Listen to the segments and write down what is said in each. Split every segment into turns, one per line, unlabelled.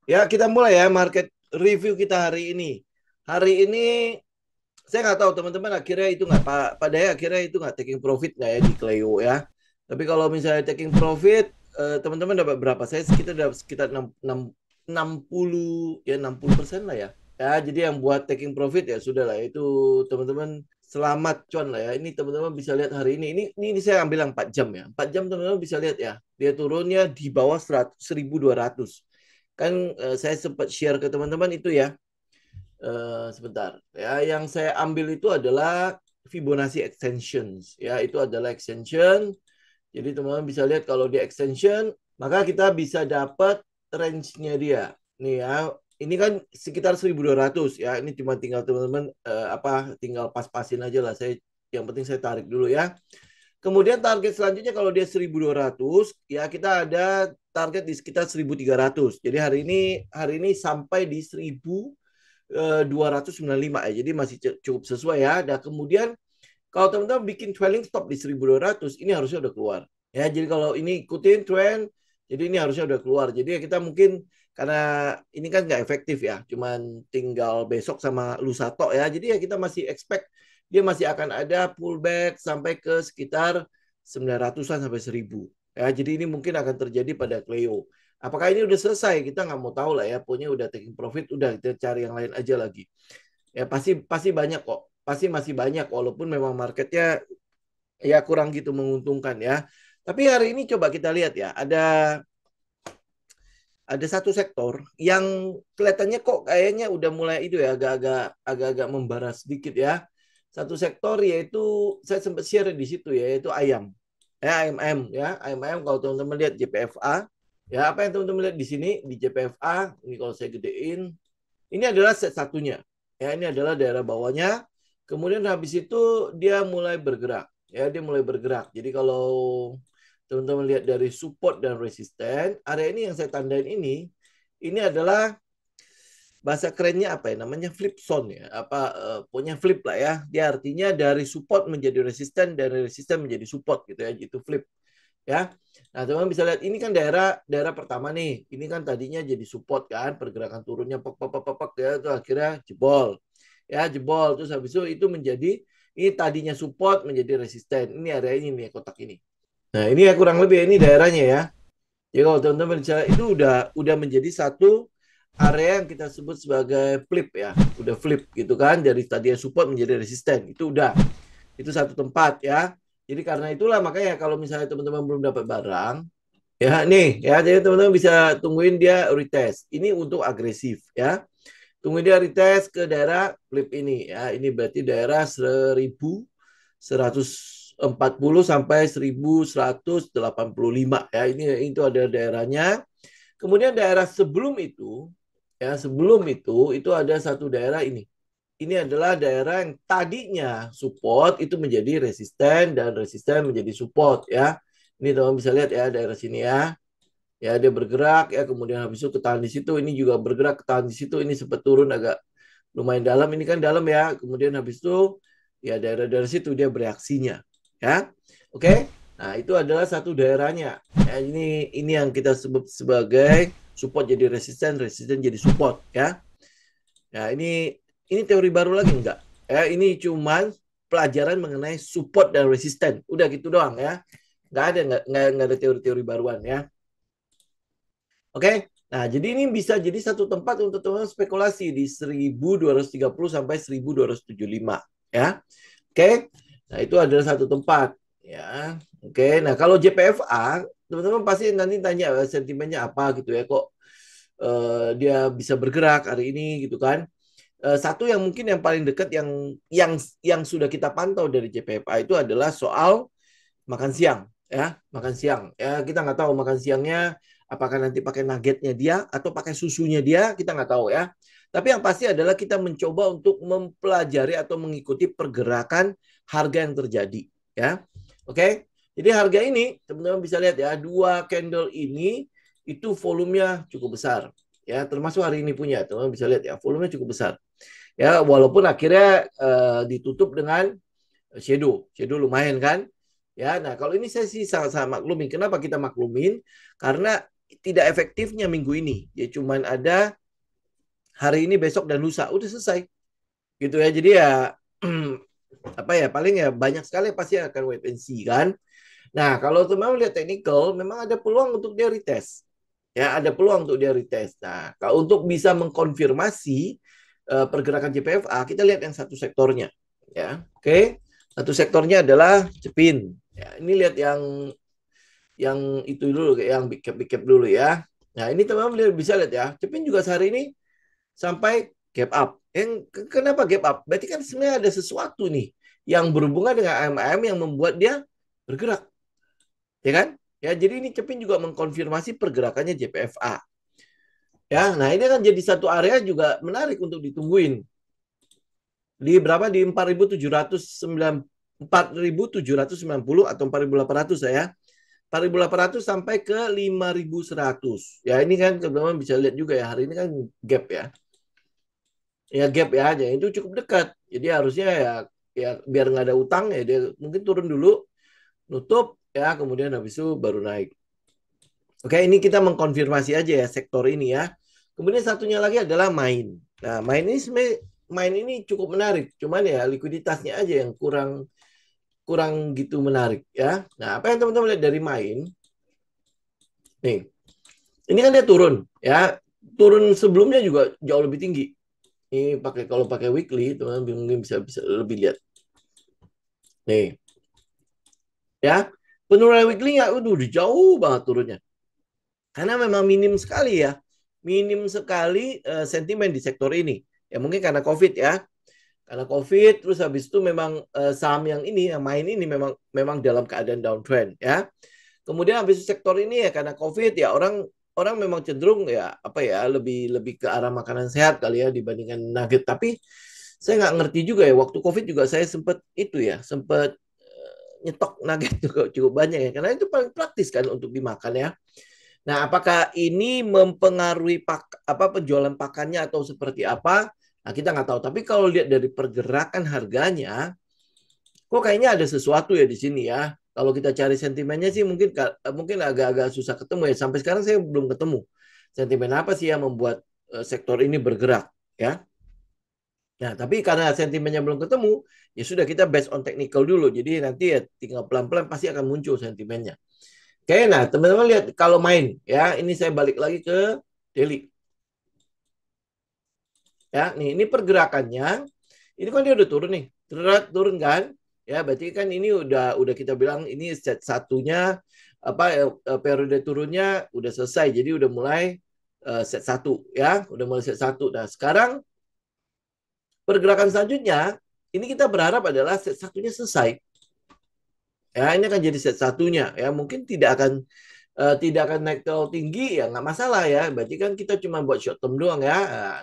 Ya, kita mulai ya market review kita hari ini. Hari ini saya nggak tahu teman-teman akhirnya itu nggak pada ya akhirnya itu nggak taking profit nggak ya di Cleo ya. Tapi kalau misalnya taking profit, teman-teman dapat berapa? Saya sekitar dapat sekitar 60 ya 60% lah ya. Ya, jadi yang buat taking profit ya sudah lah itu teman-teman selamat cuan lah ya. Ini teman-teman bisa lihat hari ini. Ini saya ambil yang 4 jam ya. 4 jam teman-teman bisa lihat ya. Dia turunnya di bawah 100, 1.200. Kan saya sempat share ke teman-teman itu ya. Sebentar ya, yang saya ambil itu adalah Fibonacci extensions ya, itu adalah extension. Jadi teman-teman bisa lihat kalau di extension maka kita bisa dapat range-nya dia nih ya. Ini kan sekitar 1.200 ya, ini cuma tinggal teman-teman tinggal pas-pasin aja lah. Yang penting saya tarik dulu ya. Kemudian target selanjutnya kalau dia 1.200 ya, kita ada target di sekitar 1.300. Jadi hari ini sampai di 1.295 ya. Jadi masih cukup sesuai ya. Dan kemudian kalau teman-teman bikin trailing stop di 1.200, ini harusnya udah keluar. Ya, jadi kalau ini ikutin trend, jadi ini harusnya udah keluar. Jadi ya kita mungkin karena ini kan nggak efektif ya, cuman tinggal besok sama lusa tok ya. Jadi ya kita masih expect dia masih akan ada pullback sampai ke sekitar 900-an sampai 1.000. Ya, jadi ini mungkin akan terjadi pada Cleo. Apakah ini udah selesai? Kita nggak mau tahu lah ya. Pokoknya udah taking profit, udah kita cari yang lain aja lagi. Ya pasti pasti banyak kok. Pasti masih banyak walaupun memang marketnya ya kurang gitu menguntungkan ya. Tapi hari ini coba kita lihat ya, ada satu sektor yang kelihatannya kok kayaknya udah mulai itu ya, agak-agak membara sedikit ya. Satu sektor yaitu saya sempat share di situ ya, yaitu ayam. Ya, AMM ya. AMM kalau teman-teman lihat JPFA, ya apa yang teman-teman lihat di sini di JPFA, ini kalau saya gedein, ini adalah set satunya. Ya, ini adalah daerah bawahnya. Kemudian habis itu dia mulai bergerak. Ya, dia mulai bergerak. Jadi kalau teman-teman lihat dari support dan resisten, area ini yang saya tandain ini adalah bahasa kerennya apa ya? Namanya flip zone ya. Pokoknya flip lah ya. Dia artinya dari support menjadi resisten, dari resisten menjadi support gitu ya. Itu flip ya. Nah, teman-teman bisa lihat ini kan daerah daerah pertama nih. Ini kan tadinya jadi support kan, pergerakan turunnya pok pok pok pok ya, itu akhirnya jebol. Ya, jebol terus habis itu menjadi ini tadinya support menjadi resisten. Ini area ini nih kotak ini. Nah, ini ya kurang lebih ini daerahnya ya. Jadi kalau teman-teman bicara itu udah menjadi satu area yang kita sebut sebagai flip ya. Udah flip gitu kan, dari tadinya support menjadi resisten. Itu udah. Itu satu tempat ya. Jadi karena itulah makanya kalau misalnya teman-teman belum dapat barang, ya nih ya, jadi teman-teman bisa tungguin dia retest. Ini untuk agresif ya. Tungguin dia retest ke daerah flip ini ya. Ini berarti daerah 1.140 sampai 1.185 ya. Ini itu ada daerahnya. Kemudian daerah sebelum itu ya, sebelum itu ada satu daerah ini. Ini adalah daerah yang tadinya support itu menjadi resisten dan resisten menjadi support ya. Ini teman bisa lihat ya daerah sini ya. Ya dia bergerak ya, kemudian habis itu ketahan di situ, ini juga bergerak ketahan di situ, ini sempat turun agak lumayan dalam, ini kan dalam ya. Kemudian habis itu ya daerah-daerah situ dia bereaksinya ya. Oke. Nah, itu adalah satu daerahnya. Ya, ini yang kita sebut sebagai support jadi resisten, resisten jadi support ya. Ya, ini teori baru lagi enggak? Ya, ini cuman pelajaran mengenai support dan resisten. Udah gitu doang ya. Nggak ada teori-teori baruan ya. Oke. Nah, jadi ini bisa jadi satu tempat untuk teman-teman spekulasi di 1.230 sampai 1.275 ya. Oke. Nah, itu adalah satu tempat ya. Oke. Nah, kalau JPFA, teman-teman pasti nanti tanya sentimennya apa gitu ya, kok dia bisa bergerak hari ini gitu kan. Satu yang mungkin yang paling dekat yang sudah kita pantau dari JPFA itu adalah soal makan siang ya, makan siang ya. Kita nggak tahu makan siangnya apakah nanti pakai nuggetnya dia atau pakai susunya dia, kita nggak tahu ya. Tapi yang pasti adalah kita mencoba untuk mempelajari atau mengikuti pergerakan harga yang terjadi ya. Oke, jadi harga ini teman-teman bisa lihat ya, dua candle ini itu volumenya cukup besar ya, termasuk hari ini punya teman-teman bisa lihat ya, volumenya cukup besar ya, walaupun akhirnya ditutup dengan shadow lumayan kan ya. Nah, kalau ini saya sih sangat-sangat maklumin. Kenapa kita maklumin? Karena tidak efektifnya minggu ini. Ya cuman ada hari ini, besok dan lusa, udah selesai. Gitu ya. Jadi ya apa ya, paling ya banyak sekali pasti akan wait and see kan. Nah, kalau teman-teman lihat technical, memang ada peluang untuk dia retest. Ya, ada peluang untuk dia retest. Nah, kalau untuk bisa mengkonfirmasi pergerakan JPFA, kita lihat yang satu sektornya. Ya, oke. Satu sektornya adalah Cepin. Ya, ini lihat yang itu dulu, yang big cap dulu ya. Nah, ini teman-teman bisa lihat ya. Cepin juga sehari ini sampai gap up. Kenapa gap up? Berarti kan sebenarnya ada sesuatu nih yang berhubungan dengan AMM yang membuat dia bergerak. Ya kan? Ya, jadi ini Cepin juga mengkonfirmasi pergerakannya JPFA. Ya, nah ini kan jadi satu area juga menarik untuk ditungguin. Di berapa? Di 4.790 atau 4.800 ya. 4.800 sampai ke 5.100. Ya, ini kan teman-teman bisa lihat juga ya, hari ini kan gap ya. Ya gap ya, jadi itu cukup dekat. Jadi harusnya ya biar nggak ada utang ya dia mungkin turun dulu, nutup ya, kemudian habis itu baru naik. Oke, ini kita mengkonfirmasi aja ya sektor ini ya. Kemudian satunya lagi adalah main. Nah, main ini cukup menarik. Cuman ya likuiditasnya aja yang kurang kurang gitu menarik ya. Nah, apa yang teman-teman lihat dari main? Nih, ini kan dia turun ya. Turun sebelumnya juga jauh lebih tinggi. Ini kalau pakai weekly, teman-teman mungkin bisa lebih lihat. Nih, ya. Penurunan weekly nggak, udah jauh banget turunnya. Karena memang minim sekali ya. Minim sekali sentimen di sektor ini. Ya mungkin karena COVID ya. Karena COVID, terus habis itu memang saham yang ini, yang main ini memang memang dalam keadaan downtrend ya. Kemudian habis itu sektor ini ya karena COVID ya orang orang memang cenderung ya apa ya lebih lebih ke arah makanan sehat kali ya dibandingkan nugget. Tapi saya nggak ngerti juga ya, waktu COVID juga saya sempat itu ya, sempat nyetok nugget juga cukup banyak ya, karena itu paling praktis kan untuk dimakan ya. Nah, apakah ini mempengaruhi apa penjualan pakannya atau seperti apa? Nah, kita nggak tahu. Tapi kalau lihat dari pergerakan harganya, kok kayaknya ada sesuatu ya di sini ya. Kalau kita cari sentimennya sih mungkin agak-agak susah ketemu ya. Sampai sekarang saya belum ketemu sentimen apa sih yang membuat sektor ini bergerak ya. Nah, tapi karena sentimennya belum ketemu, ya sudah kita based on technical dulu. Jadi nanti ya tinggal pelan-pelan pasti akan muncul sentimennya. Oke, nah teman-teman lihat kalau main ya, ini saya balik lagi ke daily. Ya, nih ini pergerakannya. Ini kan dia udah turun nih. Turun kan? Ya, berarti kan ini udah kita bilang ini set satunya apa periode turunnya udah selesai. Jadi udah mulai set satu ya, udah mulai set satu. Nah, sekarang pergerakan selanjutnya ini kita berharap adalah set satunya selesai. Ya, ini akan jadi set satunya ya. Mungkin tidak akan naik terlalu tinggi ya nggak masalah ya. Berarti kan kita cuma buat short term doang ya.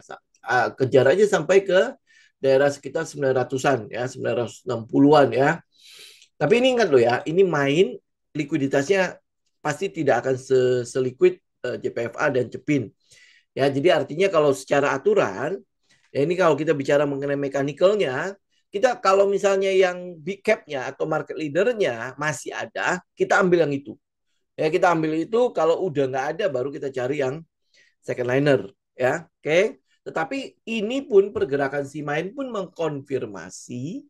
Kejar aja sampai ke daerah sekitar 900-an ya, 960-an ya. Tapi ini ingat loh ya, ini main likuiditasnya pasti tidak akan seliquid JPFA dan Cepin. Ya, jadi artinya kalau secara aturan, ya ini kalau kita bicara mengenai mechanical-nya, kita kalau misalnya yang big cap-nya atau market leader-nya masih ada, kita ambil yang itu. Ya, kita ambil itu, kalau udah nggak ada baru kita cari yang second liner ya. Oke. Tetapi ini pun pergerakan si main pun mengkonfirmasi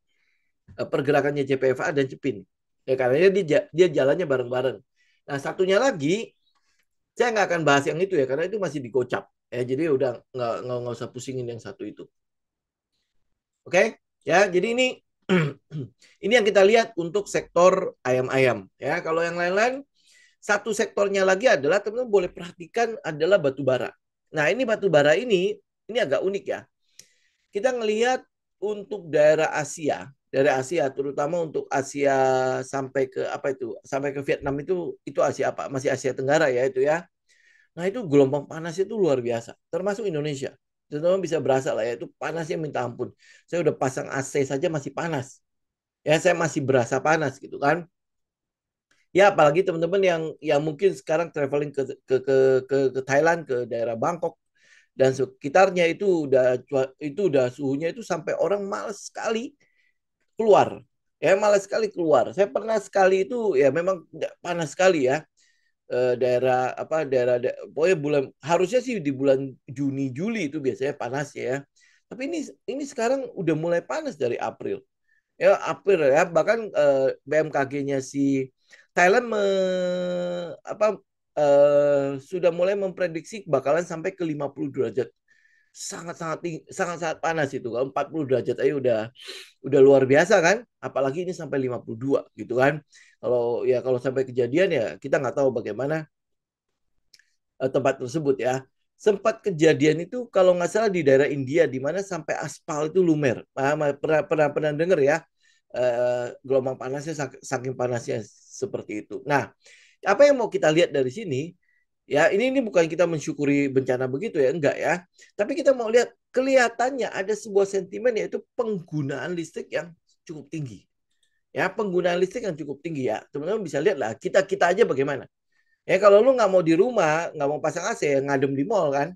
pergerakannya JPFA dan Cepin. Ya karena dia jalannya bareng-bareng. Nah, satunya lagi saya nggak akan bahas yang itu ya karena itu masih digocap. Ya, jadi udah nggak usah pusingin yang satu itu. Oke? Ya, jadi ini ini yang kita lihat untuk sektor ayam-ayam ya. Kalau yang lain-lain, satu sektornya lagi adalah teman-teman boleh perhatikan adalah batu bara. Nah, ini batu bara ini agak unik ya. Kita ngelihat untuk daerah Asia terutama untuk Asia sampai ke apa itu? Sampai ke Vietnam itu Asia apa? Masih Asia Tenggara ya itu ya. Nah, itu gelombang panasnya itu luar biasa, termasuk Indonesia. Teman-teman bisa berasa lah ya, itu panasnya minta ampun. Saya udah pasang AC saja masih panas. Ya, saya masih berasa panas gitu kan. Ya, apalagi teman-teman yang mungkin sekarang traveling ke Thailand, ke daerah Bangkok dan sekitarnya itu udah suhunya itu sampai orang malas sekali keluar. Ya, malas sekali keluar. Saya pernah sekali itu ya memang panas sekali ya. daerah apa pokoknya bulan harusnya sih di bulan Juni Juli itu biasanya panas ya. Tapi ini sekarang udah mulai panas dari April. Ya April ya bahkan BMKG-nya si Thailand apa sudah mulai memprediksi bakalan sampai ke 50 derajat. Sangat-sangat tinggi, sangat-sangat panas itu. Kalau 40 derajat aja udah luar biasa kan, apalagi ini sampai 52 gitu kan. Kalau sampai kejadian ya kita nggak tahu bagaimana tempat tersebut ya. Sempat kejadian itu kalau nggak salah di daerah India di mana sampai aspal itu lumer. Pernah dengar ya gelombang panasnya saking panasnya seperti itu. Nah, apa yang mau kita lihat dari sini? Ya, ini bukan kita mensyukuri bencana begitu ya, enggak ya. Tapi kita mau lihat kelihatannya ada sebuah sentimen yaitu penggunaan listrik yang cukup tinggi. Ya, penggunaan listrik yang cukup tinggi ya. Teman-teman bisa lihat lah, kita aja bagaimana. Ya kalau lu nggak mau di rumah, nggak mau pasang AC, ngadem di mall kan,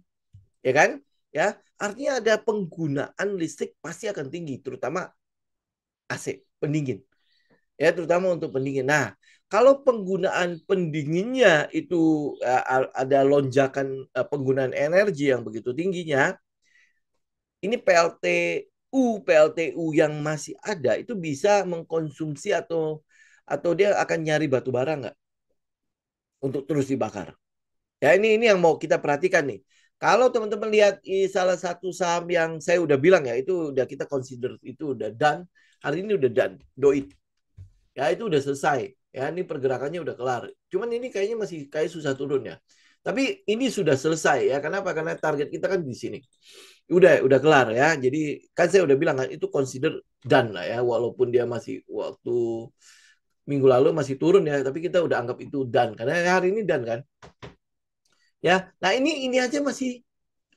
ya kan? Ya, artinya ada penggunaan listrik pasti akan tinggi, terutama AC, pendingin. Ya, terutama untuk pendingin. Nah, kalau penggunaan pendinginnya itu ada lonjakan penggunaan energi yang begitu tingginya, ini PLTU yang masih ada itu bisa mengkonsumsi atau dia akan nyari batu bara nggak untuk terus dibakar. Ya ini yang mau kita perhatikan nih. Kalau teman-teman lihat salah satu saham yang saya udah bilang ya itu udah kita consider itu udah done. Hari ini udah done. Doit. Ya itu udah selesai. Ya ini pergerakannya udah kelar. Cuman ini kayaknya masih kayak susah turun ya. Tapi ini sudah selesai ya. Kenapa? Karena target kita kan di sini. Udah kelar ya. Jadi kan saya udah bilang kan itu consider done lah ya. Walaupun dia masih waktu minggu lalu masih turun ya. Tapi kita udah anggap itu done. Karena hari ini done kan. Ya, nah ini aja masih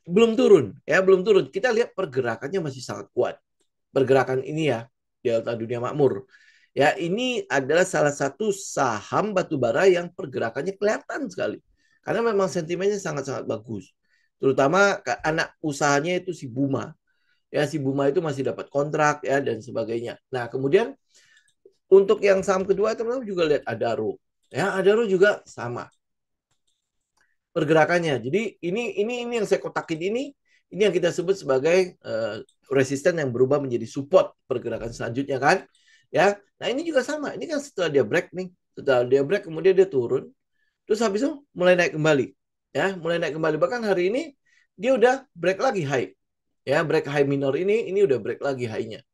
belum turun, ya belum turun. Kita lihat pergerakannya masih sangat kuat. Pergerakan ini ya, Delta Dunia Makmur. Ya, ini adalah salah satu saham batubara yang pergerakannya kelihatan sekali. Karena memang sentimennya sangat-sangat bagus. Terutama anak usahanya itu si Buma. Ya, si Buma itu masih dapat kontrak ya dan sebagainya. Nah, kemudian untuk yang saham kedua teman-teman juga lihat Adaro. Ya, Adaro juga sama pergerakannya. Jadi ini yang saya kotakin ini yang kita sebut sebagai resisten yang berubah menjadi support pergerakan selanjutnya kan. Ya. Nah, ini juga sama. Ini kan setelah dia break nih, setelah dia break kemudian dia turun, terus habis itu mulai naik kembali. Ya, mulai naik kembali bahkan hari ini dia udah break lagi high. Ya, break high minor ini udah break lagi high-nya.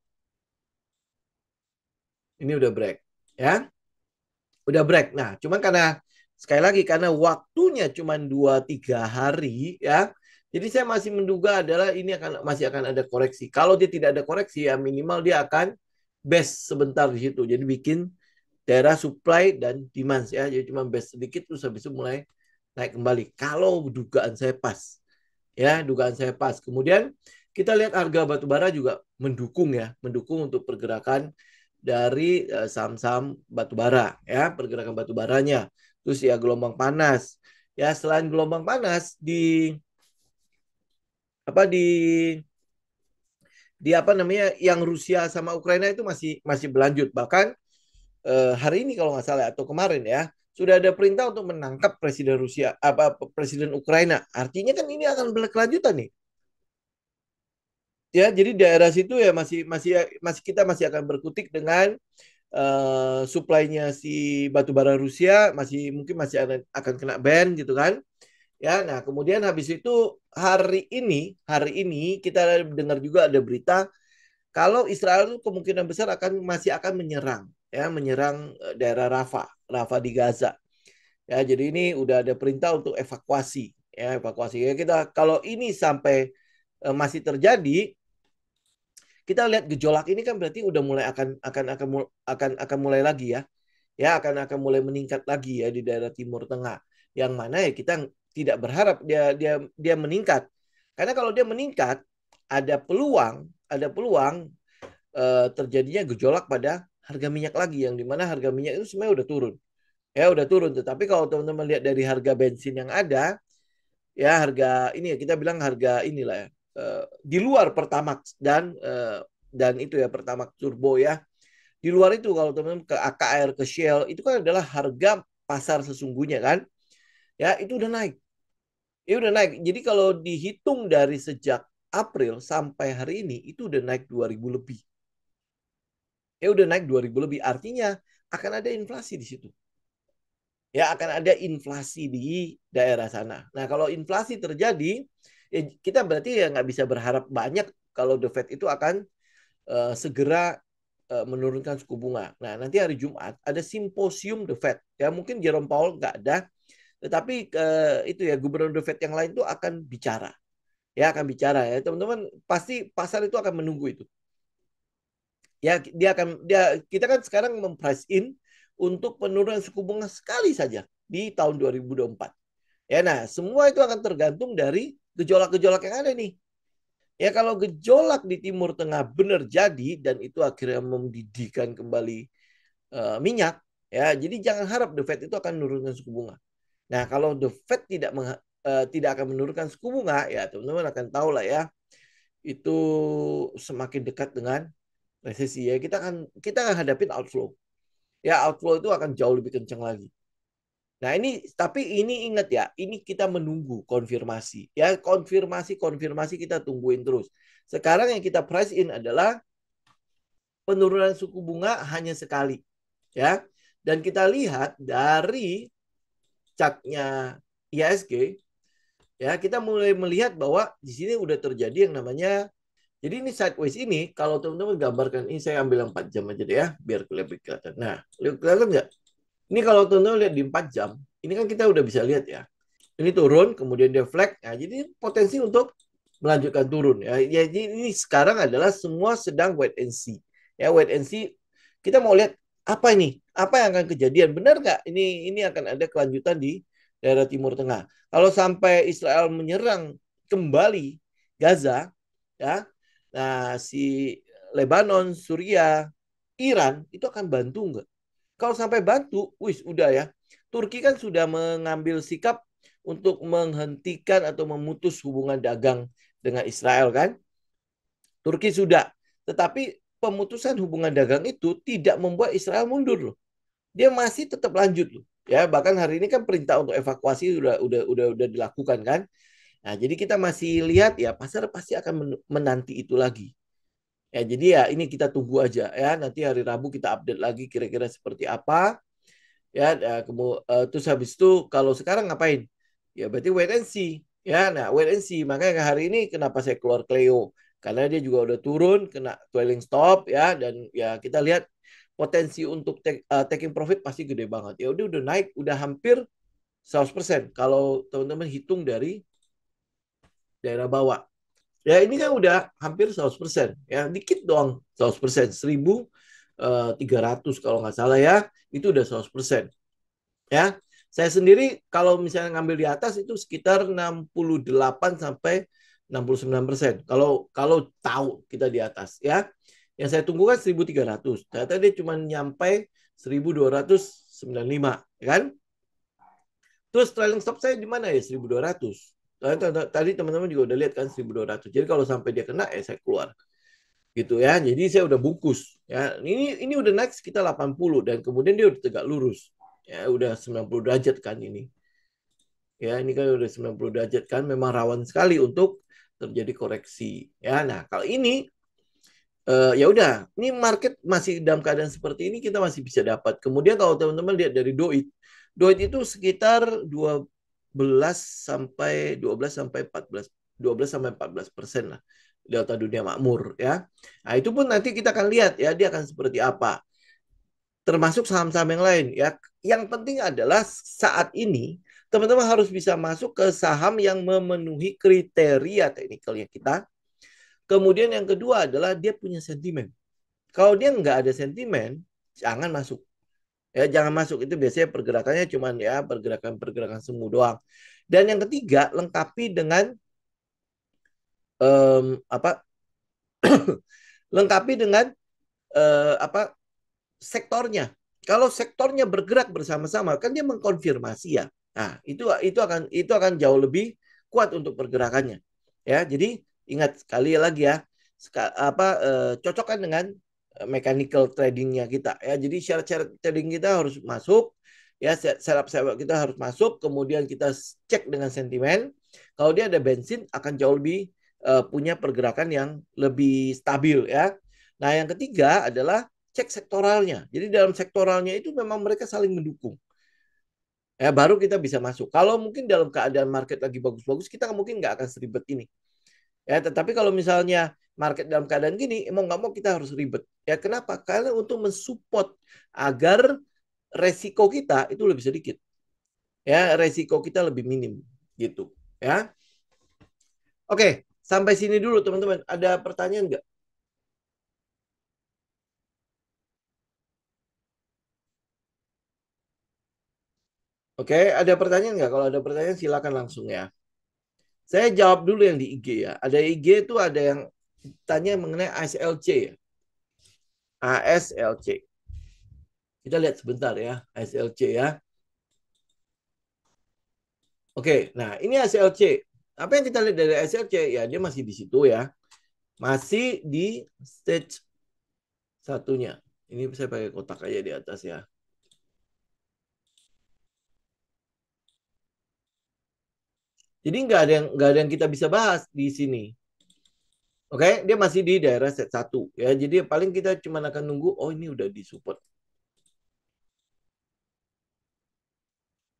Ini udah break, ya. Udah break. Nah, cuman karena sekali lagi karena waktunya cuma 2-3 hari ya. Jadi saya masih menduga adalah ini masih akan ada koreksi. Kalau dia tidak ada koreksi ya minimal dia akan best sebentar di situ. Jadi bikin daerah supply dan demand ya. Jadi cuma best sedikit terus habis itu mulai naik kembali. Kalau dugaan saya pas. Ya, dugaan saya pas. Kemudian kita lihat harga batubara juga mendukung ya, mendukung untuk pergerakan dari saham-saham batubara ya, pergerakan batubaranya. Terus ya gelombang panas. Ya, selain gelombang panas di apa di apa namanya yang Rusia sama Ukraina itu masih berlanjut. Bahkan hari ini kalau nggak salah atau kemarin ya sudah ada perintah untuk menangkap presiden Rusia presiden Ukraina. Artinya kan ini akan berkelanjutan nih. Ya, jadi daerah situ ya masih kita masih akan berkutik dengan supply-nya si batubara Rusia mungkin masih akan kena ban gitu kan. Ya, nah kemudian habis itu hari ini kita dengar juga ada berita kalau Israel itu kemungkinan besar masih akan menyerang ya, menyerang daerah Rafah di Gaza. Ya, jadi ini udah ada perintah untuk evakuasi ya, evakuasi. Ya, kita kalau ini sampai masih terjadi kita lihat gejolak ini kan berarti udah mulai akan mulai lagi ya. Ya akan mulai meningkat lagi ya di daerah Timur Tengah. Yang mana ya kita tidak berharap dia meningkat. Karena kalau dia meningkat ada peluang terjadinya gejolak pada harga minyak lagi yang dimana harga minyak itu sebenarnya udah turun. Ya udah turun, tetapi kalau teman-teman lihat dari harga bensin yang ada, ya harga ini ya kita bilang harga inilah ya di luar Pertamax dan itu ya Pertamax Turbo ya. Di luar itu kalau teman-teman ke AKR ke Shell itu kan adalah harga pasar sesungguhnya kan. Ya, itu udah naik. Ya udah naik. Jadi kalau dihitung dari sejak April sampai hari ini itu udah naik 2.000 lebih. Ya udah naik 2.000 lebih. Artinya akan ada inflasi di situ. Ya akan ada inflasi di daerah sana. Nah kalau inflasi terjadi, ya kita berarti ya nggak bisa berharap banyak kalau The Fed itu akan segera menurunkan suku bunga. Nah nanti hari Jumat ada simposium The Fed. Ya mungkin Jerome Powell nggak ada, tetapi itu ya gubernur The Fed yang lain itu akan bicara. Ya akan bicara ya teman-teman, pasti pasar itu akan menunggu itu. Ya kita kan sekarang memprice in untuk penurunan suku bunga sekali saja di tahun 2024. Ya nah, semua itu akan tergantung dari gejolak-gejolak yang ada nih. Ya kalau gejolak di Timur Tengah benar jadi dan itu akhirnya mendidihkan kembali minyak, ya jadi jangan harap The Fed itu akan menurunkan suku bunga. Nah kalau The Fed tidak akan menurunkan suku bunga, ya teman-teman akan tahu lah ya, itu semakin dekat dengan resesi ya. Kita akan hadapin outflow. Ya outflow itu akan jauh lebih kencang lagi. Nah ini tapi ini ingat ya, ini kita menunggu konfirmasi. Ya konfirmasi kita tungguin terus. Sekarang yang kita price in adalah penurunan suku bunga hanya sekali, ya. Dan kita lihat dari chartnya IHSG, ya kita mulai melihat bahwa di sini udah terjadi yang namanya. Jadi ini sideways ini, kalau teman-teman gambarkan, ini saya ambil yang 4 jam aja deh ya, biar lebih kelihatan. Nah, kelihatan nggak? Ini kalau teman-teman lihat di 4 jam, ini kan kita udah bisa lihat ya. Ini turun, kemudian dia flag. Nah, jadi potensi untuk melanjutkan turun. Ya, jadi ini sekarang adalah semua sedang wait and see. Ya, wait and see. Kita mau lihat apa ini? Apa yang akan kejadian? Benar nggak? Ini akan ada kelanjutan di daerah Timur Tengah. Kalau sampai Israel menyerang kembali Gaza, ya, nah si Lebanon, Suriah, Iran itu akan bantu nggak? Kalau sampai bantu, wis udah ya. Turki kan sudah mengambil sikap untuk menghentikan atau memutus hubungan dagang dengan Israel kan. Turki sudah. Tetapi pemutusan hubungan dagang itu tidak membuat Israel mundur loh. Dia masih tetap lanjut loh. Ya, bahkan hari ini kan perintah untuk evakuasi udah dilakukan kan. Nah, jadi kita masih lihat ya pasar pasti akan menanti itu lagi. Ya, jadi ya ini kita tunggu aja ya. Nanti hari Rabu kita update lagi kira-kira seperti apa. Ya, terus habis itu kalau sekarang ngapain? Ya berarti wait and see. Ya, nah wait and see. Makanya hari ini kenapa saya keluar Cleo? Karena dia juga udah turun, kena trailing stop ya, dan ya kita lihat potensi untuk taking profit pasti gede banget. Ya udah naik, udah hampir 100% kalau teman-teman hitung dari daerah bawah. Ya ini kan udah hampir 100%. Ya dikit doang 100%. 1.300 kalau nggak salah ya. Itu udah 100%. Ya, saya sendiri kalau misalnya ngambil di atas itu sekitar 68 sampai 69%. Kalau kalau tahu kita di atas ya. Yang saya tunggu kan 1.300. Ternyata dia cuma nyampe 1.295, ya kan? Terus trailing stop saya di mana ya? 1.200. Tadi teman-teman juga udah lihat kan 1.200. Jadi kalau sampai dia kena saya keluar. Gitu ya. Jadi saya udah bungkus ya. Ini udah naik sekitar 80 dan kemudian dia udah tegak lurus. Ya udah 90 derajat kan ini. Ya, ini kan udah 90 derajat kan memang rawan sekali untuk terjadi koreksi. Ya, nah kalau ini ya udah, ini market masih dalam keadaan seperti ini kita masih bisa dapat. Kemudian kalau teman-teman lihat dari Doit, Doit itu sekitar 12 sampai 14 12 sampai 14% lah delta dunia makmur ya. Nah, itu pun nanti kita akan lihat ya dia akan seperti apa. Termasuk saham-saham yang lain ya. Yang penting adalah saat ini teman-teman harus bisa masuk ke saham yang memenuhi kriteria teknikalnya kita. Kemudian yang kedua adalah dia punya sentimen. Kalau dia nggak ada sentimen, jangan masuk. Ya, jangan masuk. Itu biasanya pergerakannya cuman ya pergerakan-pergerakan semu doang. Dan yang ketiga, lengkapi dengan apa? Lengkapi dengan apa? Sektornya. Kalau sektornya bergerak bersama-sama, kan dia mengkonfirmasi ya. Nah, itu akan jauh lebih kuat untuk pergerakannya. Ya, jadi ingat sekali lagi ya, cocokkan dengan mechanical tradingnya kita ya. Jadi syarat-syarat trading kita harus masuk Ya, setup kita harus masuk, kemudian kita cek dengan sentimen. Kalau dia ada bensin akan jauh lebih punya pergerakan yang lebih stabil ya. Nah, yang ketiga adalah cek sektoralnya. Jadi dalam sektoralnya itu memang mereka saling mendukung. Ya, baru kita bisa masuk. Kalau mungkin dalam keadaan market lagi bagus-bagus, kita mungkin nggak akan seribet ini. Ya, tetapi kalau misalnya market dalam keadaan gini, mau nggak mau kita harus ribet. Ya, kenapa? Karena untuk mensupport agar resiko kita itu lebih sedikit. Ya, resiko kita lebih minim gitu. Ya, oke, sampai sini dulu teman-teman. Ada pertanyaan nggak? Oke, ada pertanyaan nggak? Kalau ada pertanyaan silakan langsung ya. Saya jawab dulu yang di IG ya. Ada IG itu ada yang tanya mengenai ASLC ya. ASLC. Kita lihat sebentar ya, ASLC ya. Oke, nah ini ASLC. Apa yang kita lihat dari ASLC? Ya dia masih di situ ya. Masih di stage satunya. Ini saya pakai kotak aja di atas ya. Jadi nggak ada yang kita bisa bahas di sini. Oke, dia masih di daerah set satu ya. Jadi paling kita cuma akan nunggu. Oh ini udah disupport.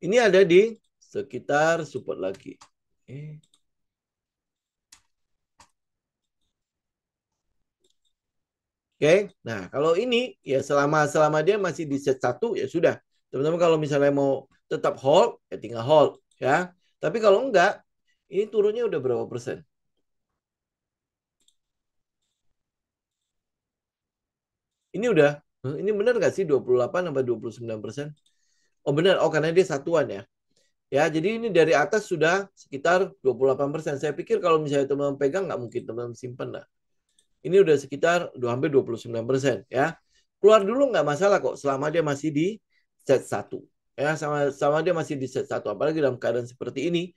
Ini ada di sekitar support lagi. Oke, nah kalau ini ya selama selama dia masih di set satu ya sudah. Teman-teman kalau misalnya mau tetap hold ya tinggal hold ya. Tapi kalau enggak, ini turunnya udah berapa persen? Ini udah, ini benar nggak sih 28 sampai 29%? Oh benar, oh karena dia satuan ya. Ya, jadi ini dari atas sudah sekitar 28%. Saya pikir kalau misalnya teman-teman pegang, nggak mungkin teman-teman simpan lah. Ini udah sekitar hampir 29% ya. Keluar dulu nggak masalah kok, selama dia masih di set satu. Ya, sama dia masih di set satu. Apalagi dalam keadaan seperti ini,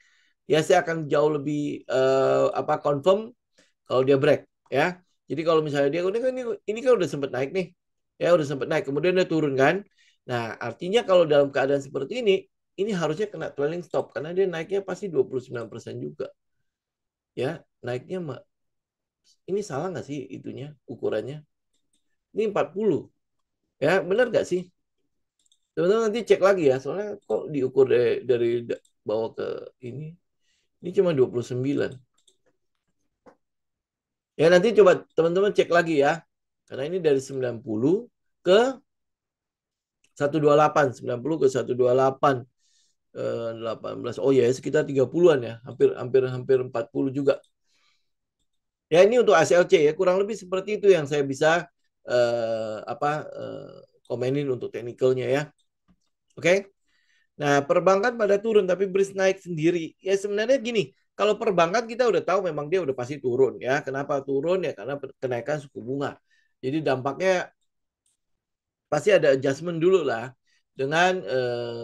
ya saya akan jauh lebih confirm kalau dia break ya. Jadi kalau misalnya dia ini kan udah sempat naik nih. Ya, udah sempat naik, kemudian dia turun kan. Nah, artinya kalau dalam keadaan seperti ini harusnya kena trailing stop karena dia naiknya pasti 29% juga. Ya, naiknya ini salah nggak sih itunya ukurannya? Ini 40. Ya, benar nggak sih? Teman-teman nanti cek lagi ya, soalnya kok diukur dari bawah ke ini. Ini cuma 29. Ya, nanti coba teman-teman cek lagi ya. Karena ini dari 90 ke 128, 90 ke 128, 18. Oh ya, sekitar 30-an ya. Hampir hampir hampir 40 juga. Ya, ini untuk ACLC ya, kurang lebih seperti itu yang saya bisa komenin untuk teknikalnya ya. Oke. Nah, perbankan pada turun tapi BRIS naik sendiri. Ya sebenarnya gini, kalau perbankan kita udah tahu memang dia udah pasti turun ya. Kenapa turun ya? Karena kenaikan suku bunga. Jadi dampaknya pasti ada adjustment dulu lah dengan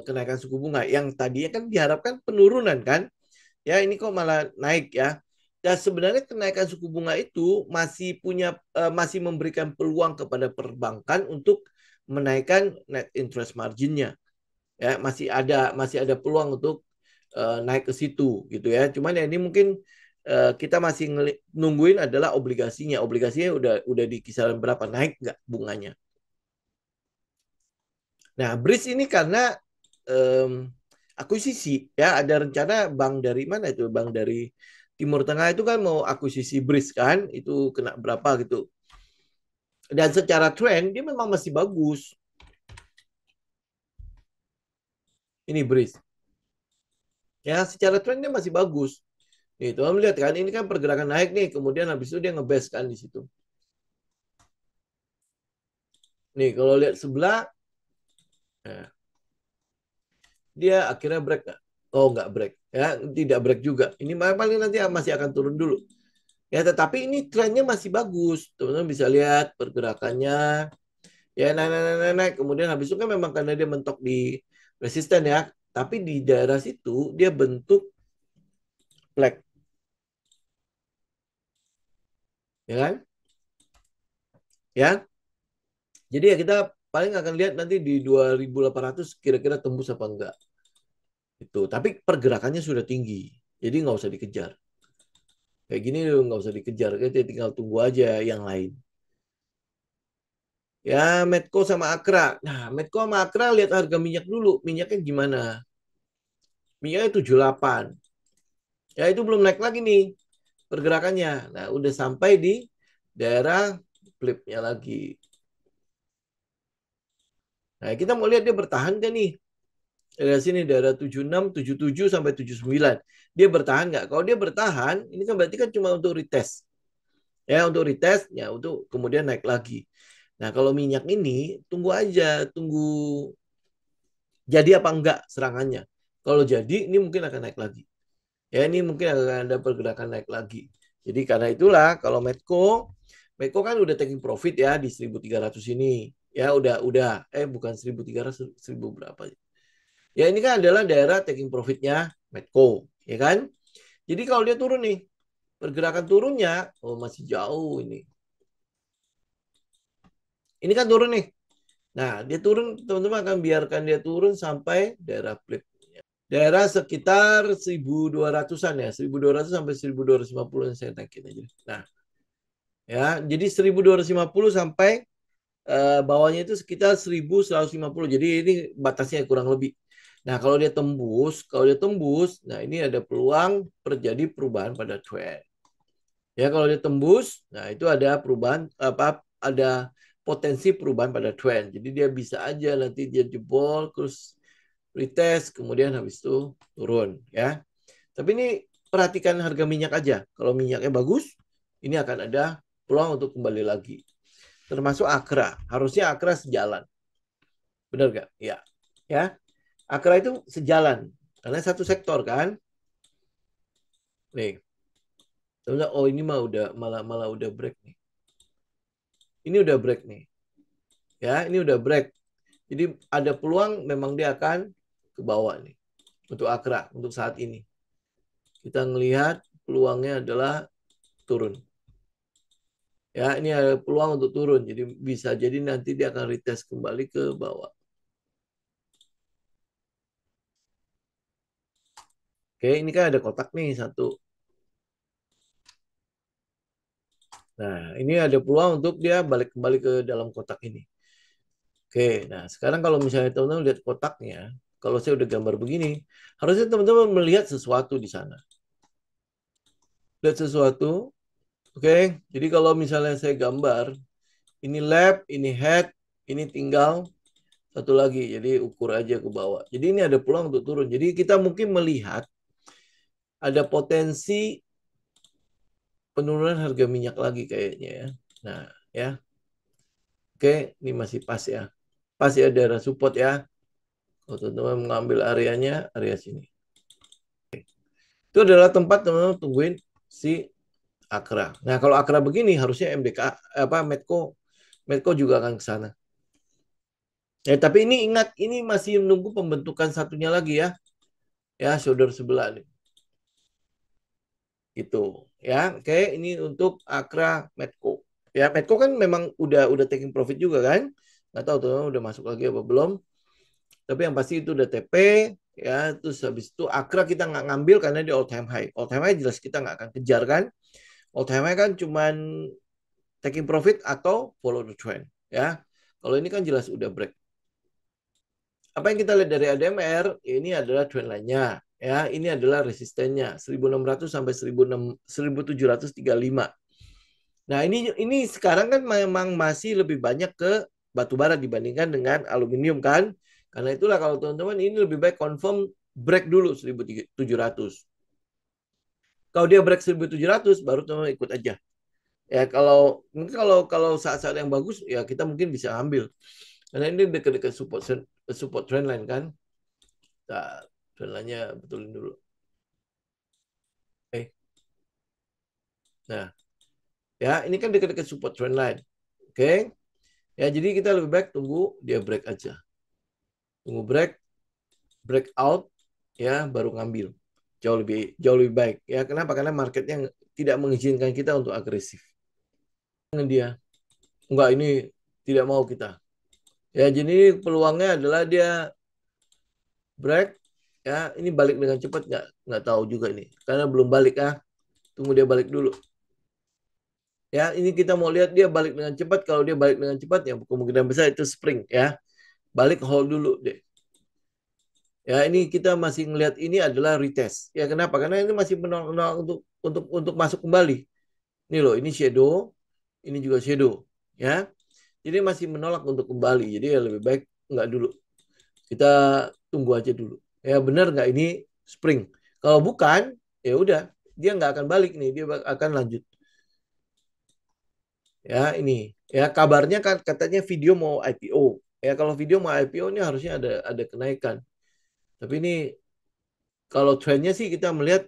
kenaikan suku bunga yang tadinya kan diharapkan penurunan kan. Ya ini kok malah naik ya. Dan sebenarnya kenaikan suku bunga itu masih memberikan peluang kepada perbankan untuk menaikkan net interest marginnya. Ya masih ada peluang untuk naik ke situ gitu ya. Cuman ya ini mungkin kita masih nungguin adalah obligasinya. Obligasinya udah di kisaran berapa, naik nggak bunganya. Nah, BRIS ini karena em, akuisisi ya, ada rencana bank dari mana itu? Bank dari Timur Tengah itu kan mau akuisisi BRIS kan, itu kena berapa gitu. Dan secara tren dia memang masih bagus. Ini BRIS. Ya, secara tren dia masih bagus. Nih, teman melihat kan, ini kan pergerakan naik nih, kemudian habis itu dia ngebase kan di situ. Nih, kalau lihat sebelah, ya, dia akhirnya break nggak? Oh, nggak break. Ya, tidak break juga. Ini paling nanti masih akan turun dulu. Ya, tetapi ini trennya masih bagus. Teman-teman bisa lihat pergerakannya. Ya, naik. Kemudian habis itu kan memang karena dia mentok di resisten ya. Tapi di daerah situ dia bentuk flag. Ya kan? Ya. Jadi ya kita paling akan lihat nanti di 2.800 kira-kira tembus apa enggak. Itu. Tapi pergerakannya sudah tinggi. Jadi nggak usah dikejar. Kayak gini nggak usah dikejar. Kita tinggal tunggu aja yang lain. Ya, Medco sama Akra. Nah, Medco sama Akra lihat harga minyak dulu. Minyaknya gimana? Minyaknya 78. Ya, itu belum naik lagi nih pergerakannya. Nah, udah sampai di daerah flipnya lagi. Nah, kita mau lihat dia bertahan kan nih? Dari sini daerah 76, 77 sampai 79. Dia bertahan nggak? Kalau dia bertahan, ini kan berarti kan cuma untuk retest. Ya, untuk retest, ya untuk kemudian naik lagi. Nah, kalau minyak ini, tunggu aja. Tunggu jadi apa enggak serangannya. Kalau jadi, ini mungkin akan naik lagi. Ya, ini mungkin akan ada pergerakan naik lagi. Jadi karena itulah, kalau Medco kan udah taking profit ya di 1.300 ini. Ya, bukan 1.300, 1.000 berapa. Ya, ini kan adalah daerah taking profitnya Medco, ya kan? Jadi kalau dia turun nih, pergerakan turunnya, oh masih jauh ini. Ini kan turun nih. Nah, dia turun, teman-teman akan biarkan dia turun sampai daerah flip. Daerah sekitar 1.200-an ya, 1.200 sampai 1.250 yang saya naikin aja. Nah, ya, jadi 1.250 sampai bawahnya itu sekitar 1.150. Jadi ini batasnya kurang lebih. Nah, kalau dia tembus, nah ini ada peluang terjadi perubahan pada trend. Ya, kalau dia tembus, nah itu ada perubahan ada potensi perubahan pada trend. Jadi dia bisa aja nanti dia jebol terus retest kemudian habis itu turun ya. Tapi ini perhatikan harga minyak aja. Kalau minyaknya bagus, ini akan ada peluang untuk kembali lagi. Termasuk Akra. Harusnya Akra sejalan. Benar nggak? Ya. Ya. Akra itu sejalan. Karena satu sektor kan. Nih. Oh ini mah udah malah udah break nih. Ini udah break nih. Ya, ini udah break. Jadi ada peluang memang dia akan ke bawah nih. Untuk Akra, untuk saat ini. Kita ngelihat peluangnya adalah turun. Ya, ini ada peluang untuk turun. Jadi bisa jadi nanti dia akan retest kembali ke bawah. Oke, ini kan ada kotak nih satu. Nah, ini ada peluang untuk dia balik kembali ke dalam kotak ini. Oke, nah sekarang kalau misalnya teman-teman lihat kotaknya, kalau saya udah gambar begini, harusnya teman-teman melihat sesuatu di sana. Lihat sesuatu, oke. Jadi kalau misalnya saya gambar, ini lab, ini head, ini tinggal satu lagi. Jadi ukur aja ke bawah. Jadi ini ada peluang untuk turun. Jadi kita mungkin melihat ada potensi penurunan harga minyak lagi kayaknya ya. Nah, ya. Oke, ini masih pas ya. Pas ya daerah support ya. Kalau teman-teman mengambil areanya, area sini. Itu adalah tempat teman-teman tungguin si Akra. Nah, kalau Akra begini harusnya MDK Medco juga akan ke sana. Ya, tapi ini ingat ini masih menunggu pembentukan satunya lagi ya. Ya, shoulder sebelah nih. Itu ya. Oke, ini untuk Akra Medco. Ya, Medco kan memang udah taking profit juga kan? Nggak tahu tuh udah masuk lagi apa belum. Tapi yang pasti itu udah TP ya. Terus habis itu Akra kita nggak ngambil karena di all time high. All time high jelas kita nggak akan kejar kan. All time high kan cuman taking profit atau follow the trend ya. Kalau ini kan jelas udah break. Apa yang kita lihat dari ADMR ini adalah trend line-nya ya. Ini adalah resistennya 1.600 sampai 1.735. Nah, ini sekarang kan memang masih lebih banyak ke batu bara dibandingkan dengan aluminium kan. Karena itulah kalau teman-teman ini lebih baik confirm break dulu 1.700. Kalau dia break 1.700 baru teman-teman ikut aja. Ya kalau saat-saat yang bagus ya kita mungkin bisa ambil. Karena ini dekat-dekat support trend line kan. Nah, trend line-nya betulin dulu. Eh. Nah, ya ini kan dekat-dekat support trend line. Oke. Ya jadi kita lebih baik tunggu dia break aja. Tunggu break out ya baru ngambil. Jauh lebih baik. Ya kenapa? Karena marketnya tidak mengizinkan kita untuk agresif. Dengan dia enggak ini tidak mau kita. Ya, jadi peluangnya adalah dia break. Ya, ini balik dengan cepat nggak tahu juga ini, karena belum balik ya. Tunggu dia balik dulu. Ya, ini kita mau lihat dia balik dengan cepat. Kalau dia balik dengan cepat, ya kemungkinan besar itu spring ya. Balik hold dulu deh. Ya, ini kita masih ngelihat ini adalah retest. Ya, kenapa? Karena ini masih menolak untuk masuk kembali. Ini loh, ini shadow, ini juga shadow, ya. Jadi masih menolak untuk kembali. Jadi ya lebih baik nggak dulu. Kita tunggu aja dulu. Ya benar nggak ini spring? Kalau bukan, ya udah, dia nggak akan balik nih, dia akan lanjut. Ya ini, ya kabarnya kan katanya video mau IPO. Ya kalau video mau IPO ini harusnya ada kenaikan. Tapi ini kalau trennya sih kita melihat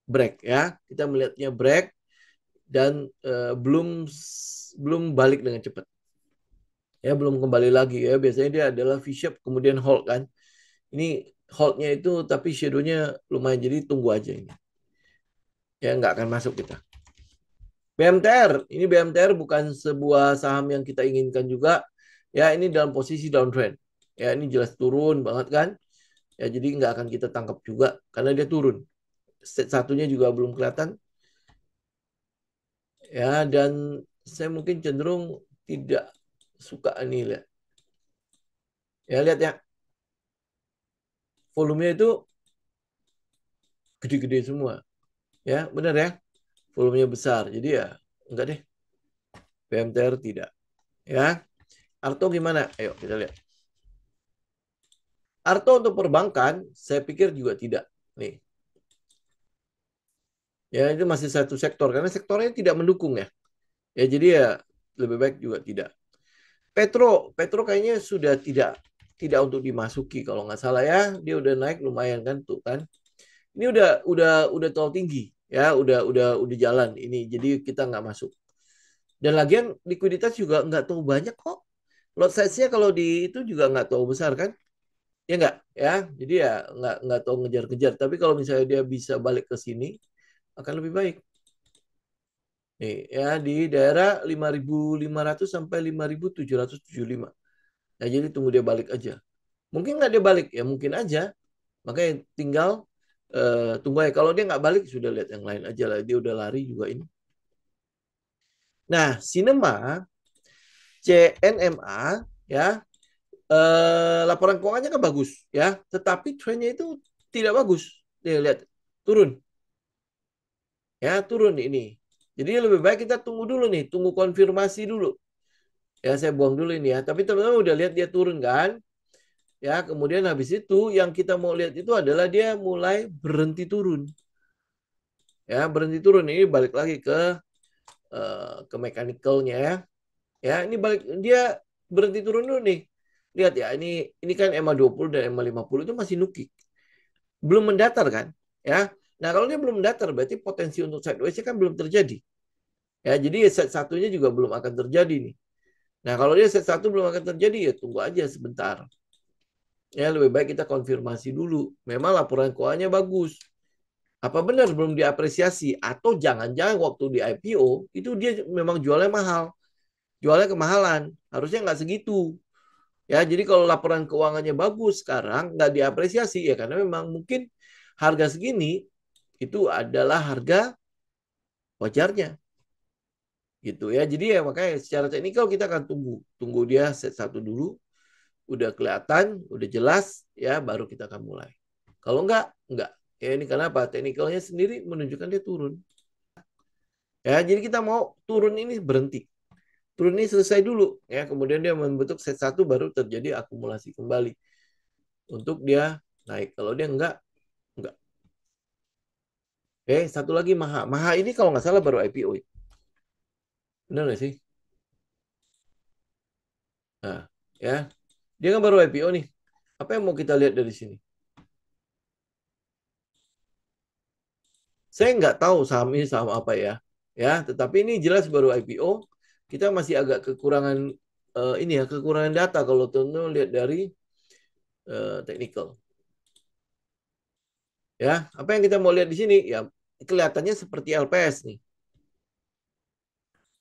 break ya, kita melihatnya break dan belum balik dengan cepat. Ya belum kembali lagi ya. Biasanya dia adalah V-shape kemudian hold kan. Ini holdnya itu tapi shadow-nya lumayan, jadi tunggu aja ini. Ya nggak akan masuk kita. BMTR, ini BMTR bukan sebuah saham yang kita inginkan juga. Ya ini dalam posisi downtrend. Ya ini jelas turun banget kan. Ya jadi nggak akan kita tangkap juga karena dia turun. Set satunya juga belum kelihatan. Ya dan saya mungkin cenderung tidak suka ini lihat. Ya lihat ya, volumenya itu gede-gede semua. Ya benar ya, volumenya besar. Jadi ya enggak deh, BMTR tidak. Ya, Arto gimana? Ayo kita lihat. Arto untuk perbankan, saya pikir juga tidak. Nih, ya itu masih satu sektor karena sektornya tidak mendukung ya. Ya jadi ya lebih baik juga tidak. Petro kayaknya sudah tidak untuk dimasuki kalau nggak salah ya. Dia udah naik lumayan kan tuh kan. Ini udah terlalu tinggi ya, udah jalan ini. Jadi kita nggak masuk. Dan lagian likuiditas juga nggak terlalu banyak kok. Lot size-nya kalau di itu juga nggak terlalu besar kan. Ya nggak ya. Jadi ya nggak terlalu ngejar-kejar. Tapi kalau misalnya dia bisa balik ke sini akan lebih baik. Nih ya di daerah 5.500 sampai 5.775. Nah, jadi tunggu dia balik aja. Mungkin nggak dia balik ya, mungkin aja. Makanya tinggal tunggu aja. Kalau dia nggak balik sudah lihat yang lain aja lah. Dia udah lari juga ini. Nah, Sinema CNMA ya, laporan keuangannya kan bagus ya, tetapi trennya itu tidak bagus. Nih lihat turun ya, turun ini. Jadi lebih baik kita tunggu dulu nih, tunggu konfirmasi dulu. Ya saya buang dulu ini ya. Tapi teman-teman udah lihat dia turun kan? Ya kemudian habis itu yang kita mau lihat itu adalah dia mulai berhenti turun. Ya berhenti turun, ini balik lagi ke mechanical-nya ya. Ya ini balik, dia berhenti turun dulu nih. Lihat ya, ini kan EMA 20 dan EMA 50 itu masih nukik. Belum mendatar kan? Ya. Nah, kalau dia belum mendatar berarti potensi untuk sideways kan belum terjadi. Ya, jadi set satunya juga belum akan terjadi nih. Nah, kalau dia set satu belum akan terjadi ya tunggu aja sebentar. Ya, lebih baik kita konfirmasi dulu. Memang laporan keuangannya bagus. Apa benar belum diapresiasi atau jangan-jangan waktu di IPO itu dia memang jualnya mahal. Jualnya kemahalan. Harusnya nggak segitu. Ya, jadi kalau laporan keuangannya bagus sekarang nggak diapresiasi ya karena memang mungkin harga segini itu adalah harga wajarnya gitu ya. Jadi ya makanya secara teknikal kita akan tunggu dia set satu dulu, udah kelihatan, udah jelas ya baru kita akan mulai. Kalau enggak. Ya ini karena apa? Teknikalnya sendiri menunjukkan dia turun. Ya, jadi kita mau turun ini berhenti. Turun ini selesai dulu ya, kemudian dia membentuk set satu baru terjadi akumulasi kembali untuk dia naik. Kalau dia enggak. Satu lagi Maha. Maha ini kalau nggak salah baru IPO. Benar nggak sih? Nah, ya. Dia kan baru IPO nih. Apa yang mau kita lihat dari sini? Saya nggak tahu saham ini saham apa ya. Ya, tetapi ini jelas baru IPO. Kita masih agak kekurangan ini ya, kekurangan data kalau teman-teman lihat dari technical. Ya, apa yang kita mau lihat di sini? Ya, kelihatannya seperti LPS nih.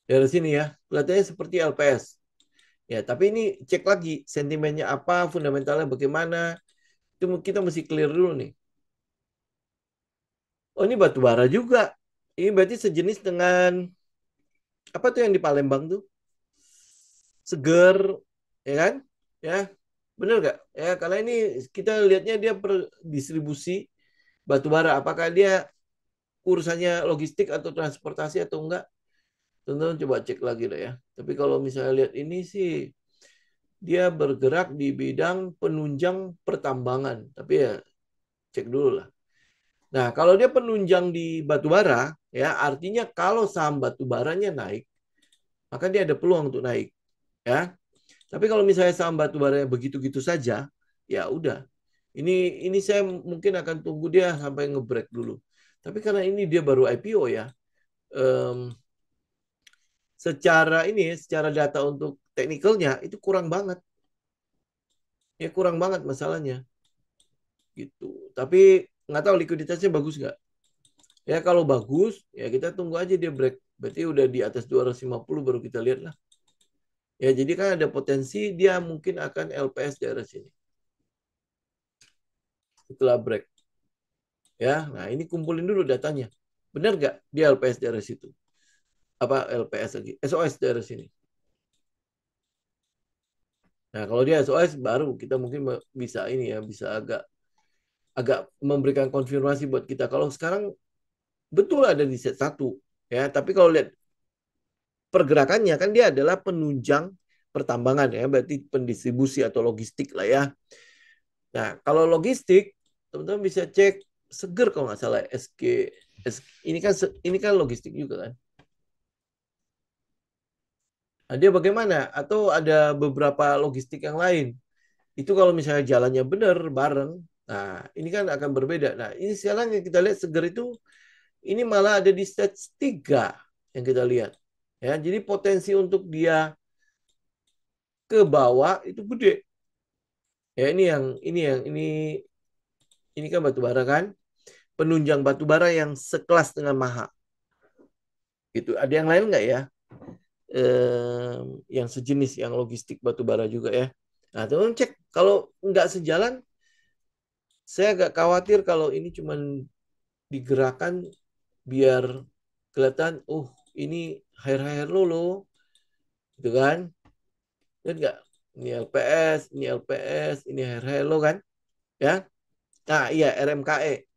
Dari sini ya, kelihatannya seperti LPS. Ya, tapi ini cek lagi sentimennya apa, fundamentalnya bagaimana. Itu kita mesti clear dulu nih. Oh, ini batu bara juga. Ini berarti sejenis dengan apa tuh yang di Palembang tuh? Seger, ya kan? Ya, bener nggak? Ya, karena ini kita lihatnya dia per distribusi batu bara. Apakah dia urusannya logistik atau transportasi atau enggak? Teman-teman coba cek lagi lah ya. Tapi kalau misalnya lihat ini sih, dia bergerak di bidang penunjang pertambangan. Tapi ya cek dulu lah. Nah, kalau dia penunjang di batu bara, ya artinya kalau saham batu baranya naik, maka dia ada peluang untuk naik. Ya, tapi kalau misalnya saham batu bara begitu-gitu saja, ya udah. Ini saya mungkin akan tunggu dia sampai ngebreak dulu. Tapi karena ini dia baru IPO ya, em, secara ini secara data untuk teknikalnya itu kurang banget. Ya kurang banget masalahnya gitu. Tapi nggak tahu likuiditasnya bagus nggak. Ya kalau bagus ya kita tunggu aja dia break. Berarti udah di atas 250 baru kita lihat lah. Ya jadi kan ada potensi dia mungkin akan LPS daerah sini setelah break. Ya, nah ini kumpulin dulu datanya. Benar nggak dia LPS daerah situ? Apa LPS lagi? SOS daerah sini. Nah kalau dia SOS baru kita mungkin bisa ini ya bisa agak agak memberikan konfirmasi buat kita. Kalau sekarang betul ada di set satu ya, tapi kalau lihat pergerakannya kan dia adalah penunjang pertambangan ya, berarti pendistribusi atau logistik lah ya. Nah, kalau logistik teman-teman bisa cek Seger kalau nggak salah SG, ini kan logistik juga kan. Nah, dia bagaimana? Atau ada beberapa logistik yang lain. Itu kalau misalnya jalannya benar bareng, nah ini kan akan berbeda. Nah, ini sekarang yang kita lihat Seger itu ini malah ada di stage 3 yang kita lihat. Ya, jadi potensi untuk dia ke bawah itu gede. Ya ini kan batu bara kan, penunjang batu bara yang sekelas dengan Maha. Gitu. Ada yang lain nggak ya? Yang sejenis yang logistik batu bara juga ya. Nah, teman cek kalau nggak sejalan, saya agak khawatir kalau ini cuma digerakkan biar kelihatan, ini hire-hire lo, gitu kan? Dan nggak, ini LPS, ini hire-hire lo kan? Ya, nah iya RMKE,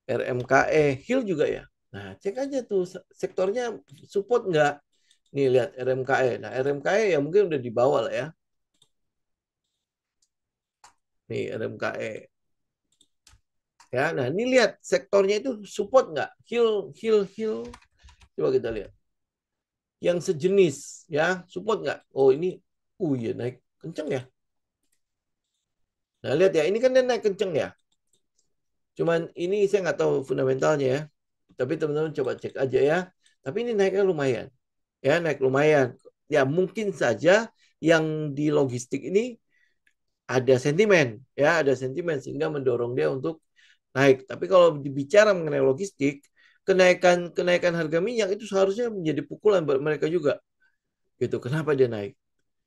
RMKE Hill juga ya. Nah, cek aja tuh sektornya support nggak? Nih lihat RMKE. Nah, RMKE ya mungkin udah dibawa lah ya. Nih RMKE. Ya, nah ini lihat sektornya itu support nggak? Hill. Coba kita lihat. Yang sejenis ya, support nggak? Oh ini, iya naik kenceng ya. Nah lihat ya, ini kan dia naik kenceng ya. Cuman ini saya nggak tahu fundamentalnya ya. Tapi teman-teman coba cek aja ya. Tapi ini naiknya lumayan. Ya, naik lumayan. Ya, mungkin saja yang di logistik ini ada sentimen. Ya, ada sentimen sehingga mendorong dia untuk naik. Tapi kalau dibicara mengenai logistik, kenaikan harga minyak itu seharusnya menjadi pukulan buat mereka juga. Gitu. Kenapa dia naik?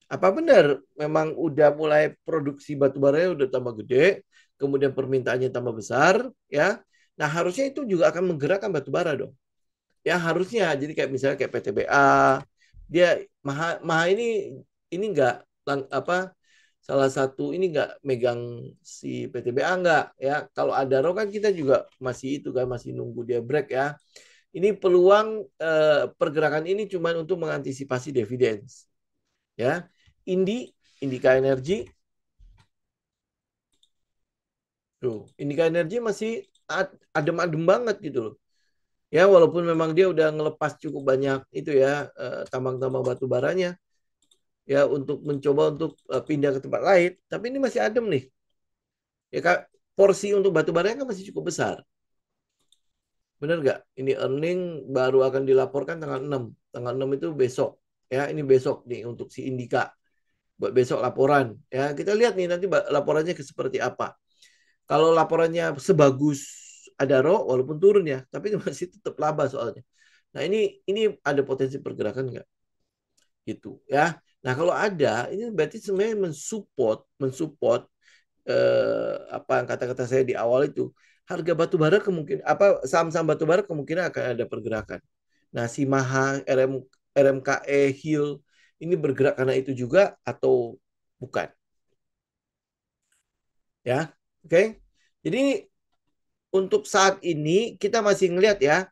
Apa benar memang udah mulai produksi batu bara udah tambah gede, kemudian permintaannya tambah besar, ya. Nah, harusnya itu juga akan menggerakkan batu bara dong. Ya, harusnya. Jadi kayak misalnya kayak PTBA, dia Maha ini enggak apa salah satu ini enggak megang si PTBA enggak ya. Kalau Adaro kan kita juga masih itu kan masih nunggu dia break ya. Ini peluang pergerakan ini cuma untuk mengantisipasi dividends ya. Indika Energi tuh, Indika Energi masih adem-adem banget gitu loh. Ya walaupun memang dia udah ngelepas cukup banyak itu ya tambang-tambang batu baranya ya untuk mencoba untuk pindah ke tempat lain, tapi ini masih adem nih. Ya Kak, porsi untuk batu baranya kan masih cukup besar. Benar nggak? Ini earning baru akan dilaporkan tanggal 6. Tanggal 6 itu besok. Ya, ini besok nih untuk si Indika. Buat besok laporan. Ya, kita lihat nih nanti laporannya seperti apa. Kalau laporannya sebagus Adaro, walaupun turun ya, tapi masih tetap laba soalnya. Nah, ini ada potensi pergerakan nggak? gitu ya. Nah, kalau ada ini berarti sebenarnya mensupport apa kata-kata saya di awal itu, harga batu bara kemungkinan apa saham-saham batu bara kemungkinan akan ada pergerakan. Nah, si Maha, RMKE, Hill ini bergerak karena itu juga atau bukan? Ya, oke. Jadi untuk saat ini kita masih ngelihat ya,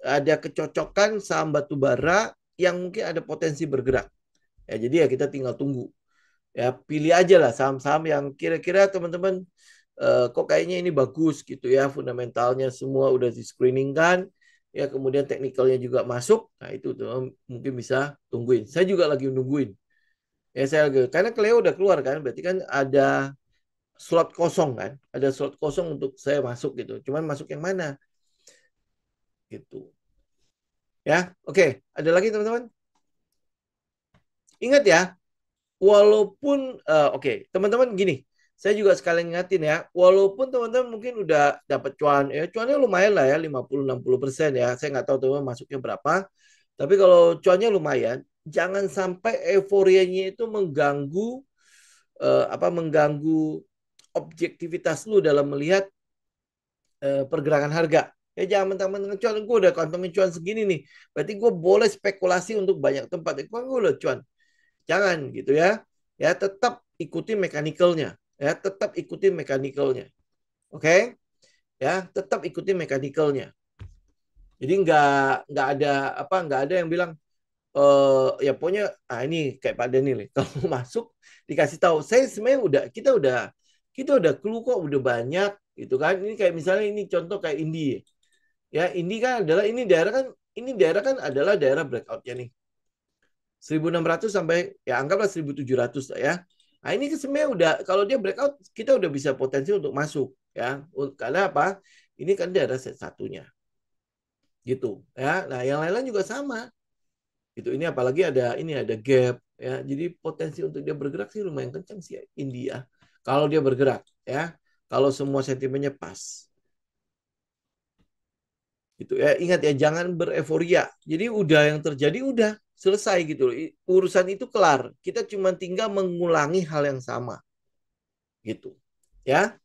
ada kecocokan saham batu bara yang mungkin ada potensi bergerak. Ya, jadi ya kita tinggal tunggu. Ya, pilih aja lah saham-saham yang kira-kira teman-teman kok kayaknya ini bagus gitu ya, fundamentalnya semua udah di screening kan, ya kemudian teknikalnya juga masuk. Nah, itu tuh mungkin bisa tungguin. Saya juga lagi nungguin. Ya saya lagi, karena Cleo udah keluar kan, berarti kan ada slot kosong kan, ada slot kosong untuk saya masuk gitu. Cuman masuk yang mana gitu. Ya, oke. Ada lagi teman-teman? Ingat ya, walaupun oke, teman-teman gini, saya juga sekalian ingatin ya, walaupun teman-teman mungkin udah dapat cuan, ya cuannya lumayan lah ya, 50-60% ya. Saya nggak tahu teman-teman masuknya berapa, tapi kalau cuannya lumayan, jangan sampai euforianya itu mengganggu mengganggu objektivitas lu dalam melihat pergerakan harga. Ya jangan mentang-mentang cuan, gue udah kantongin cuan segini nih, berarti gue boleh spekulasi untuk banyak tempat. Gue udah cuan. Jangan gitu ya. Ya tetap ikuti mekanikalnya. Ya tetap ikuti mekanikalnya. Oke? Ya tetap ikuti mekanikalnya. Jadi nggak ada nggak ada yang bilang ya pokoknya ini kayak Pak Daniel nih. Kalau masuk dikasih tahu. Saya sebenarnya kita udah clue kok udah banyak gitu kan. Ini kayak misalnya ini contoh kayak Indi. Ya, Indi kan adalah ini daerah kan adalah daerah breakout-nya nih. 1.600 sampai ya anggaplah 1.700 lah ya. Nah, ini sebenarnya udah kalau dia breakout kita udah bisa potensi untuk masuk ya. Karena apa? Ini kan daerah set satunya. Gitu ya. Nah, yang lain-lain juga sama. Gitu. Ini apalagi ada gap ya. Jadi potensi untuk dia bergerak sih lumayan kencang sih India. Kalau dia bergerak ya. Kalau semua sentimennya pas. Gitu ya, ingat ya jangan bereforia. Jadi udah yang terjadi udah selesai gitu loh. Urusan itu kelar. Kita cuma tinggal mengulangi hal yang sama gitu. Ya.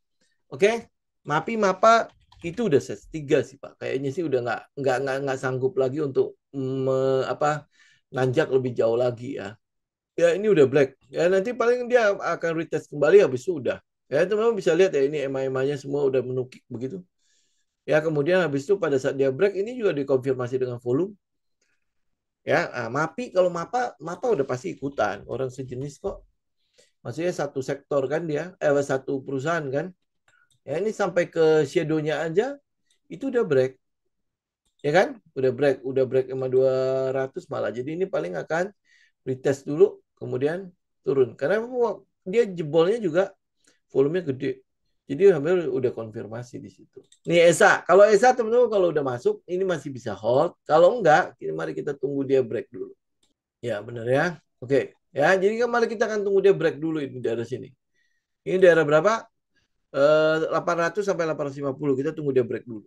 Oke. Mapi Mapa itu udah set 3 sih Pak. Kayaknya sih udah nggak sanggup lagi untuk nanjak lebih jauh lagi ya. Ya ini udah black. Ya nanti paling dia akan retest kembali habis itu udah. Ya teman-teman bisa lihat ya ini EMA-EMA-nya semua udah menukik begitu. Ya kemudian habis itu pada saat dia break ini juga dikonfirmasi dengan volume. Ya, MAPI kalau MAPA udah pasti ikutan. Orang sejenis kok. Maksudnya satu sektor kan dia, satu perusahaan kan. Ya ini sampai ke shadow-nya aja itu udah break. Ya kan? Udah break sama 200 malah. Jadi ini paling akan retest dulu kemudian turun. Karena dia jebolnya juga volumenya gede. Jadi hampir udah konfirmasi di situ. Nih ESA, kalau ESA teman-teman kalau udah masuk ini masih bisa hold. Kalau enggak, mari kita tunggu dia break dulu. Ya benar ya. Oke. Ya, jadi kemarin kita akan tunggu dia break dulu ini daerah sini. Ini daerah berapa? 800 sampai 850. Kita tunggu dia break dulu.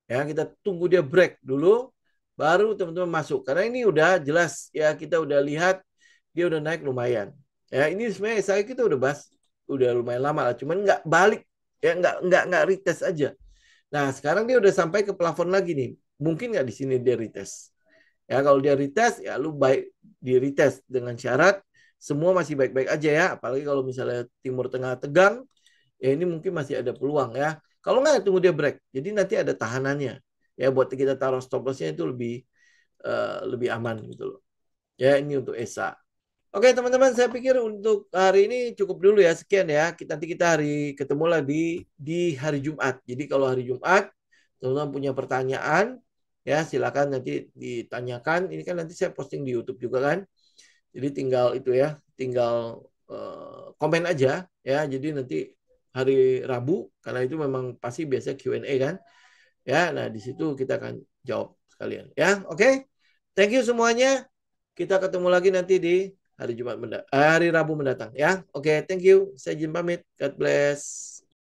Ya, kita tunggu dia break dulu baru teman-teman masuk. Karena ini udah jelas ya kita udah lihat dia udah naik lumayan. Ya, ini sebenarnya saya kita udah bahas udah lumayan lama lah, cuman nggak balik ya nggak retest aja. Nah, sekarang dia udah sampai ke plafon lagi nih. Mungkin nggak di sini dia retest. Ya kalau dia retest ya lu baik di retest dengan syarat semua masih baik-baik aja ya. Apalagi kalau misalnya Timur Tengah tegang, ya ini mungkin masih ada peluang ya. Kalau nggak tunggu dia break. Jadi nanti ada tahanannya. Ya buat kita taruh stop loss-nya itu lebih aman gitu loh. Ya ini untuk ESA. Oke teman-teman, saya pikir untuk hari ini cukup dulu ya. Sekian ya. Nanti kita ketemu lagi di hari Jumat. Jadi kalau hari Jumat teman-teman punya pertanyaan ya silakan nanti ditanyakan. Ini kan nanti saya posting di YouTube juga kan. Jadi tinggal itu ya, tinggal komen aja ya. Jadi nanti hari Rabu karena itu memang pasti biasa Q&A kan. Ya, nah di situ kita akan jawab sekalian ya. Oke. Thank you semuanya. Kita ketemu lagi nanti di hari Rabu mendatang ya. Oke, thank you. Saya izin pamit. God bless.